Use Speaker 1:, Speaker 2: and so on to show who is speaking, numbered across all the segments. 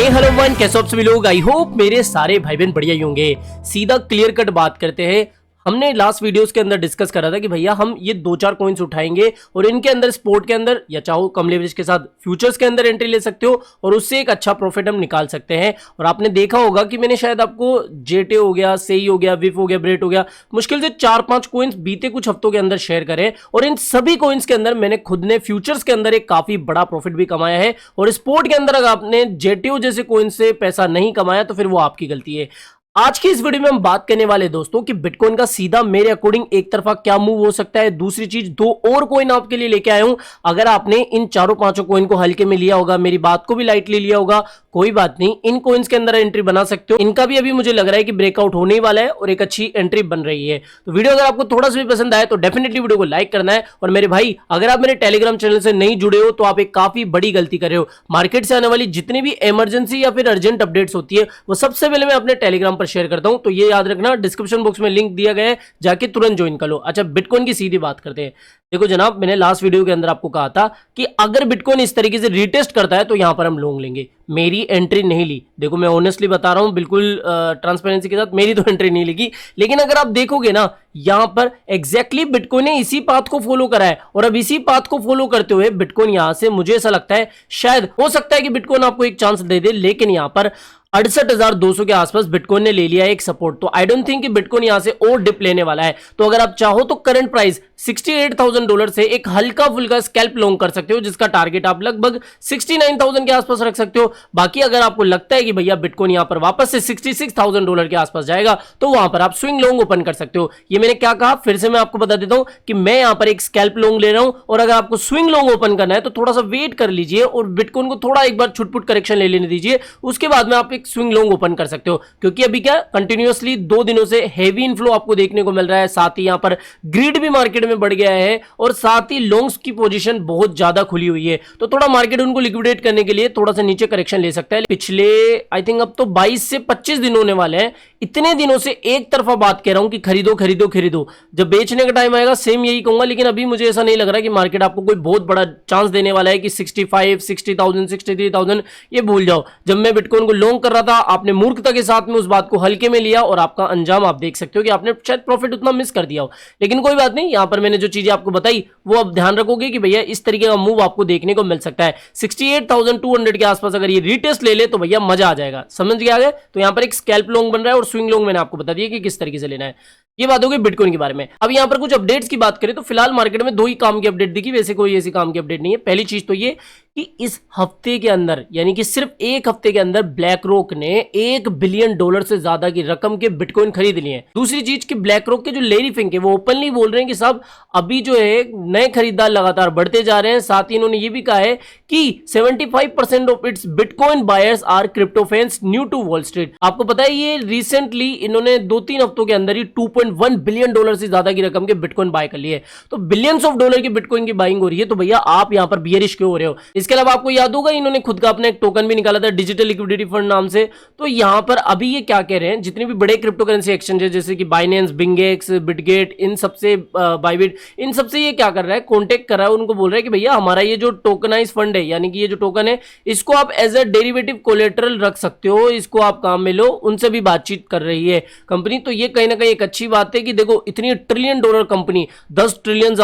Speaker 1: हे hello one, कैसे हो आप सभी लोग। आई होप मेरे सारे भाई बहन बढ़िया ही होंगे। सीधा क्लियर कट बात करते हैं। हमने लास्ट वीडियोस के अंदर डिस्कस करा था कि भैया हम ये दो चार कॉइन्स उठाएंगे और इनके अंदर स्पोर्ट के अंदर या चाहो कम लेवरेज के साथ फ्यूचर्स के अंदर एंट्री ले सकते हो और उससे एक अच्छा प्रॉफिट हम निकाल सकते हैं। और आपने देखा होगा कि मैंने शायद आपको जेटे हो गया, सेई हो गया, विफ हो गया, ब्रेट हो गया, मुश्किल से 4-5 कॉइन्स बीते कुछ हफ्तों के अंदर शेयर करे और इन सभी कॉइन्स के अंदर मैंने खुद ने फ्यूचर्स के अंदर एक काफी बड़ा प्रॉफिट भी कमाया है। और स्पोर्ट के अंदर अगर आपने जेटीओ जैसे कॉइन से पैसा नहीं कमाया तो फिर वो आपकी गलती है। आज की इस वीडियो में हम बात करने वाले दोस्तों कि बिटकॉइन का सीधा मेरे अकॉर्डिंग एक तरफा क्या मूव हो सकता है। दूसरी चीज, दो और कॉइन आपके लिए लेके आया हूं। अगर आपने इन चारों पांचों कॉइन को हल्के में लिया होगा, मेरी बात को भी लाइटली लिया होगा, कोई बात नहीं, इन कॉइन्स के अंदर एंट्री बना सकते हो। इनका भी अभी मुझे लग रहा है कि ब्रेकआउट होने ही वाला है और एक अच्छी एंट्री बन रही है। तो वीडियो अगर आपको थोड़ा सा भी पसंद आए तो डेफिनेटली वीडियो को लाइक करना है। और मेरे भाई, अगर आप मेरे टेलीग्राम चैनल से नहीं जुड़े हो तो आप एक काफी बड़ी गलती कर रहे हो। मार्केट से आने वाली जितनी भी इमरजेंसी या फिर अर्जेंट अपडेट्स होती है वो सबसे पहले मैं अपने टेलीग्राम पर शेयर करता हूं। तो ये याद रखना, डिस्क्रिप्शन बॉक्स में लिंक दिया गया है, जाके तुरंत ज्वाइन कर लो। अच्छा, बिटकॉइन की सीधी बात करते हैं। देखो जनाब, मैंने लास्ट वीडियो के अंदर आपको कहा था कि अगर बिटकॉइन इस तरीके से रीटेस्ट करता है तो यहां पर हम लॉन्ग लेंगे। मेरी एंट्री नहीं ली, देखो मैं ऑनेस्टली बता रहा हूं, बिल्कुल ट्रांसपेरेंसी के साथ, मेरी तो एंट्री नहीं लगी। लेकिन अगर आप देखोगे ना, यहां पर एग्जैक्टली बिटकॉइन ने इसी पाथ को फॉलो करा है और अब इसी पाथ को फॉलो करते हुए बिटकॉइन यहां से, मुझे ऐसा लगता है शायद हो सकता है कि बिटकॉइन आपको एक चांस दे दे। लेकिन यहां पर 68,200 के आसपास बिटकॉइन ने ले लिया एक सपोर्ट। तो आई डोंट थिंक कि बिटकॉइन यहां से और डिप लेने वाला है। तो अगर आप चाहो तो करंट प्राइस $68,000 से एक हल्का फुल्का स्कैल्प लॉन्ग कर सकते हो, जिसका टारगेट आप लगभग 69,000 के आसपास रख सकते हो। बाकी अगर आपको लगता है कि भैया बिटकॉइन यहां पर वापस से $66,000 के आसपास जाएगा तो वहां पर आप स्विंग लॉन्ग ओपन कर सकते हो। ये मैंने क्या कहा, फिर से मैं आपको बता देता हूं कि मैं यहां पर एक स्कैल्प लॉन्ग ले रहा हूं और अगर आपको स्विंग लॉन्ग ओपन करना है तो थोड़ा सा वेट कर लीजिए और बिटकॉइन को थोड़ा एक बार छुटपुट करेक्शन ले लेने दीजिए, उसके बाद में आप एक स्विंग लॉन्ग ओपन कर सकते हो। क्योंकि अभी क्या कंटिन्यूअसली 2 दिनों से हेवी इनफ्लो आपको देखने को मिल रहा है, साथ ही यहां पर ग्रिड भी मार्केट में बढ़ गया है और साथ ही लॉन्ग्स की पोजीशन बहुत ज्यादा खुली हुई है। तो थोड़ा मार्केट उनको लिक्विडेट करने के लिए थोड़ा सा नीचे करेक्शन ले सकता है। पिछले आई थिंक अब तो 22 से 25 दिन होने वाले हैं, इतने दिनों से एक तरफा बात कह रहा हूं कि खरीदो खरीदो खरीदो। जब बेचने का टाइम आएगा सेम यही कहूंगा। लेकिन अभी मुझे ऐसा नहीं लग रहा कि मार्केट आपको कोई बहुत बड़ा चांस देने वाला है कि 65, 60,000, 63,000 ये भूल जाओ। जब मैं बिटकॉइन को लॉन्ग कर रहा था, आपने मूर्खता के साथ में उस बात को हल्के में लिया और आपका अंजाम आप देख सकते हो कि आपने शायद प्रॉफिट उतना मिस कर दिया हो। लेकिन कोई बात नहीं, यहां पर मैंने जो चीजें आपको बताई वो अब ध्यान रखोगे कि भैया इस तरीके का मूव आपको देखने को मिल सकता है। 68,200 के आसपास अगर ये रीटेस्ट ले ले तो भैया मजा आ जाएगा। समझ गया आगे? तो यहां पर एक स्कैल्प लॉन्ग बन रहा है और स्विंग लॉन्ग मैंने आपको बता दिया कि किस तरीके से लेना है। ये बात होगी बिटकॉइन के बारे में। अब यहां पर कुछ अपडेट्स की बात करें तो फिलहाल मार्केट में 2 ही काम की अपडेट दिखी, वैसे कोई ऐसी काम की अपडेट नहीं है। पहली चीज तो ये कि इस हफ्ते के अंदर, यानी कि सिर्फ एक हफ्ते के अंदर ब्लैक रॉक ने $1 बिलियन से ज्यादा की रकम के बिटकॉइन खरीद लिए हैं। दूसरी चीज कि ब्लैक रॉक के जो लेरी फिंक है वो ओपनली बोल रहे हैं कि साहब अभी जो है नए खरीदार लगातार बढ़ते जा रहे हैं। साथ ही इन्होंने ये भी कहा है कि 75% of its bitcoin buyers are crypto fans new to Wall Street. आपको पता है ये रिसेंटली इन्होंने 2-3 हफ्तों के अंदर ही $2.1 बिलियन से ज्यादा की रकम के बिटकॉइन बाय कर लिए। तो बिलियंस ऑफ डॉलर की बिटकॉइन की बाइंग हो रही है। तो भैया आप यहां पर बियरिश क्यों हो रहे हो? इसके अलावा आपको याद होगा इन्होंने खुद का अपना एक टोकन भी निकाला था डिजिटल लिक्विडिटी फंड नाम से। तो यहां पर अभी ये क्या कह रहे हैं, जितने भी बड़े क्रिप्टो करेंसी एक्सचेंज है जैसे कि बाइनेंस, बिंगेक्स, बिटगेट, इन सबसे बाइबिट, इन सबसे ये क्या कर रहा है, कॉन्टेक्ट कर रहा है, उनको बोल रहा है कि भैया हमारा ये जो टोकनाइज फंड है, यानी कि ये जो टोकन है, इसको आप एज अ डेरिवेटिव कोलेटरल रख सकते हो, इसको आप काम में लो। उनसे भी बातचीत कर रही है कंपनी। तो ये कहीं ना कहीं एक अच्छी बात है कि देखो इतनी ट्रिलियन डॉलर कंपनी, $10 ट्रिलियन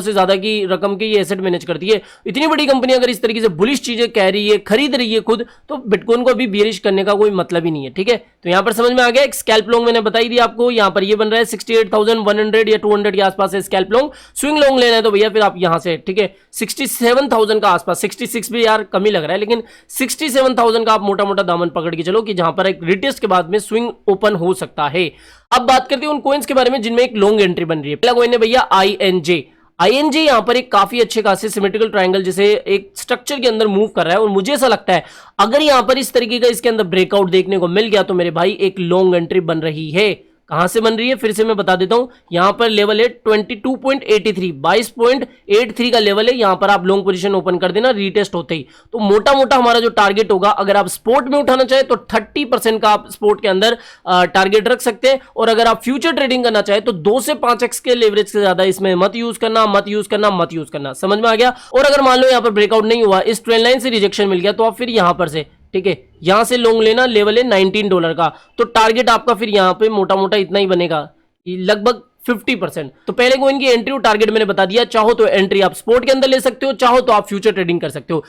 Speaker 1: से ज्यादा की रकम के ये एसेट मैनेज करती है। इतनी बड़ी कंपनी अगर इस तरीके से बुलिश चीजें कह रही है, खरीद रही है खुद, तो बिटकॉइन को अभी बियरिश करने का कोई मतलब ही नहीं है। ठीक है, तो यहां पर समझ में आ गया। एक स्कैल्प लॉन्ग मैंने बताई दी आपको, यहां पर ये बन रहा है 68,100 या 200 के आसपास है स्कैल्प लॉन्ग। स्विंग लॉन्ग लेना है तो भैया फिर आप यहां से, ठीक है, 67,000 का आसपास, 66 भी यार कम ही लग रहा है, लेकिन 67,000 का आप मोटा मोटा दामन पकड़ के चलो कि जहां पर एक रिटेस्ट के बाद में स्विंग ओपन हो सकता है। अब बात करते हैं उन कॉइन्स के बारे में जिनमें एक लॉन्ग एंट्री बन रही है। पहला कॉइन है भैया INJ यहां पर एक काफी अच्छे खासे सिमेट्रिकल ट्रायंगल जैसे एक स्ट्रक्चर के अंदर मूव कर रहा है और मुझे ऐसा लगता है अगर यहां पर इस तरीके का इसके अंदर ब्रेकआउट देखने को मिल गया तो मेरे भाई एक लॉन्ग एंट्री बन रही है। कहां से बन रही है फिर से मैं बता देता हूं। यहां पर लेवल है 22.83 का लेवल है। यहां पर आप लॉन्ग पोजीशन ओपन कर देना रीटेस्ट होते ही। तो मोटा मोटा हमारा जो टारगेट होगा, अगर आप स्पोर्ट में उठाना चाहे तो 30% का आप स्पोर्ट के अंदर टारगेट रख सकते हैं, और अगर आप फ्यूचर ट्रेडिंग करना चाहे तो 2 से 5x के लेवरेज से ज्यादा इसमें मत यूज करना। समझ में आ गया। और अगर मान लो यहां पर ब्रेकआउट नहीं हुआ, इस ट्रेंड लाइन से रिजेक्शन मिल गया, तो आप फिर यहां पर से ठीक है, यहां से लॉन्ग लेना, लेवल है $19 का, तो टारगेट आपका फिर यहाँ पे मोटा मोटा इतना ही बनेगा, लगभग 50%। तो पहले कोइन की एंट्री और टारगेट मैंने बता दिया। चाहो तो एंट्री आप स्पोर्ट के अंदर ले सकते हो, चाहो तो आप फ्यूचर ट्रेडिंग कर सकते हो।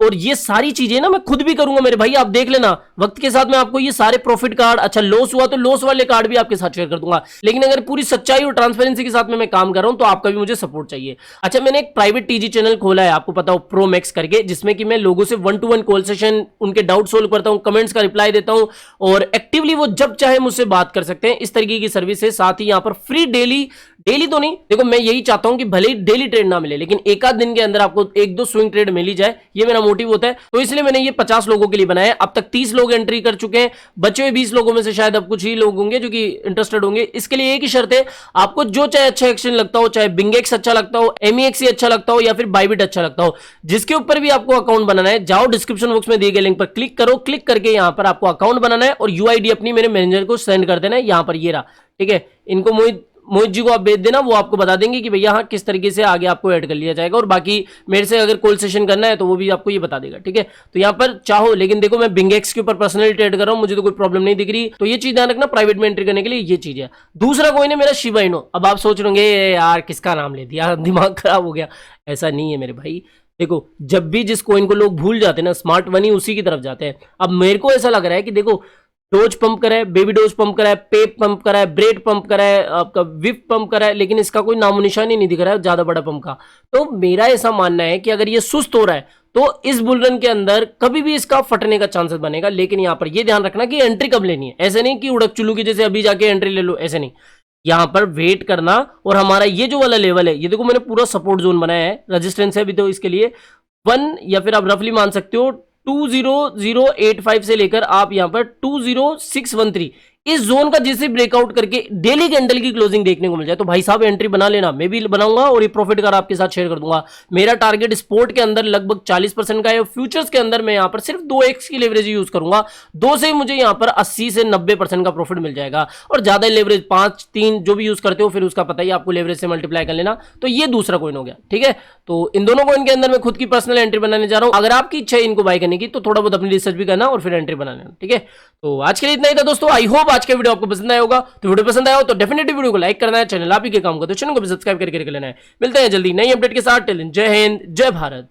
Speaker 1: और ये सारी चीजें ना मैं खुद भी करूंगा मेरे भाई, आप देख लेना वक्त के साथ मैं आपको ये सारे प्रॉफिट कार्ड, अच्छा लॉस हुआ तो लॉस वाले कार्ड भी आपके साथ शेयर कर दूंगा। लेकिन अगर पूरी सच्चाई और ट्रांसपेरेंसी के साथ में मैं काम कर रहा हूं तो आपका भी मुझे सपोर्ट चाहिए। अच्छा, मैंने एक प्राइवेट टीजी चैनल खोला है, आपको पता हो, प्रो मैक्स करके, जिसमें कि मैं लोगों से 1-to-1 कॉल सेशन, उनके डाउट सोल्व करता हूं, कमेंट्स का रिप्लाई देता हूं और एक्टिवली वो जब चाहे मुझसे बात कर सकते हैं। इस तरीके की सर्विस है। साथ ही यहां पर फ्री डेली तो नहीं, देखो मैं यही चाहता हूं कि भले ही डेली ट्रेड ना मिले, लेकिन एक आध दिन के अंदर आपको 1-2 स्विंग ट्रेड मिल ही जाए, ये मेरा मोटिव होता है। तो इसलिए मैंने ये 50 लोगों के लिए बनाया है। अब तक 30 लोग एंट्री कर चुके हैं, बचे हुए 20 लोगों में से शायद अब कुछ ही लोग होंगे जो कि इंटरेस्टेड होंगे। इसके लिए एक ही शर्त है, आपको जो चाहे अच्छा एक्सचेंज लगता हो, चाहे बिंगेक्स अच्छा लगता हो, MEXC अच्छा लगता हो या फिर बाइबिट अच्छा लगता हो, जिसके ऊपर भी आपको अकाउंट बनाना है, जाओ डिस्क्रिप्शन बॉक्स में दिए गए लिंक पर क्लिक करो, क्लिक करके यहां पर आपको अकाउंट बनाना है और UID अपनी मेरे मैनेजर को सेंड कर देना है। यहां पर ये रहा, ठीक है, इनको मोहित जी को आप भेज देना, वो आपको बता देंगे कि भैया हाँ किस तरीके से आगे आपको ऐड कर लिया जाएगा। और बाकी मेरे से अगर कॉल सेशन करना है तो वो भी आपको ये बता देगा, ठीक है। तो यहाँ पर चाहो, लेकिन देखो मैं बिंगेक्स के ऊपर पर्सनली ट्रेड कर रहा हूँ, मुझे तो कोई प्रॉब्लम नहीं दिख रही। तो ये चीज ध्यान रखना, प्राइवेट में एंट्री करने के लिए ये चीज है। दूसरा कोइन है मेरा शिबा इनो। अब आप सोच रहे यार किसका नाम ले दिया, दिमाग खराब हो गया। ऐसा नहीं है मेरे भाई, देखो जब भी जिस कोइन को लोग भूल जाते हैं ना, स्मार्ट मनी उसी की तरफ जाते हैं। अब मेरे को ऐसा लग रहा है कि देखो डोज पंप करा है, बेबी डोज पंप करा है, पेप पंप करा है, ब्रेड पंप करा है, आपका विप पंप करा है, लेकिन इसका कोई नामो निशान ही नहीं दिख रहा है ज्यादा बड़ा पंप का। तो मेरा ऐसा मानना है कि अगर ये सुस्त हो रहा है तो इस बुलरन के अंदर कभी भी इसका फटने का चांसेस बनेगा। लेकिन यहां पर ये ध्यान रखना कि एंट्री कब लेनी है। ऐसे नहीं कि उड़क चुल्लू की जैसे अभी जाके एंट्री ले लो, ऐसे नहीं। यहां पर वेट करना, और हमारा ये जो वाला लेवल है, ये देखो मैंने पूरा सपोर्ट जोन बनाया है, रेजिस्टेंस है अभी तो इसके लिए 1, या फिर आप रफली मान सकते हो 20085 से लेकर आप यहां पर 20613, इस जोन का जैसे ब्रेकआउट करके डेली कैंडल की क्लोजिंग देखने को मिल जाए तो भाई साहब एंट्री बना लेना। मैं भी बनाऊंगा और ये प्रॉफिट कार आपके साथ शेयर कर दूंगा। मेरा टारगेट स्पोर्ट के अंदर लगभग 40% का है, फ्यूचर्स के अंदर मैं यहां पर सिर्फ 2x की लेवरेज यूज करूंगा। 2 से मुझे यहां पर 80 से 90% का प्रॉफिट मिल जाएगा। और ज्यादा लेवरेज 5, 3 जो भी यूज करते हो फिर उसका पता ही आपको, लेवरेज से मल्टीप्लाई कर लेना। तो ये दूसरा कॉइन हो गया, ठीक है। तो इन दोनों कॉइन के अंदर मैं खुद की पर्सनल एंट्री बनाने जा रहा हूं। अगर आपकी इच्छा है इनको बाय करने की तो थोड़ा बहुत अपनी रिसर्च भी करना और फिर एंट्री बना लेना, ठीक है। तो आज के लिए इतना ही था दोस्तों। आई होप आज का वीडियो आपको पसंद आया होगा। तो वीडियो पसंद आया हो तो डेफिनेटली वीडियो को लाइक करना है, चैनल आप ही के काम का तो चैनल को भी सब्सक्राइब करके लेना है। मिलते हैं जल्दी नई अपडेट के साथ। टिल देन जय हिंद, जय भारत।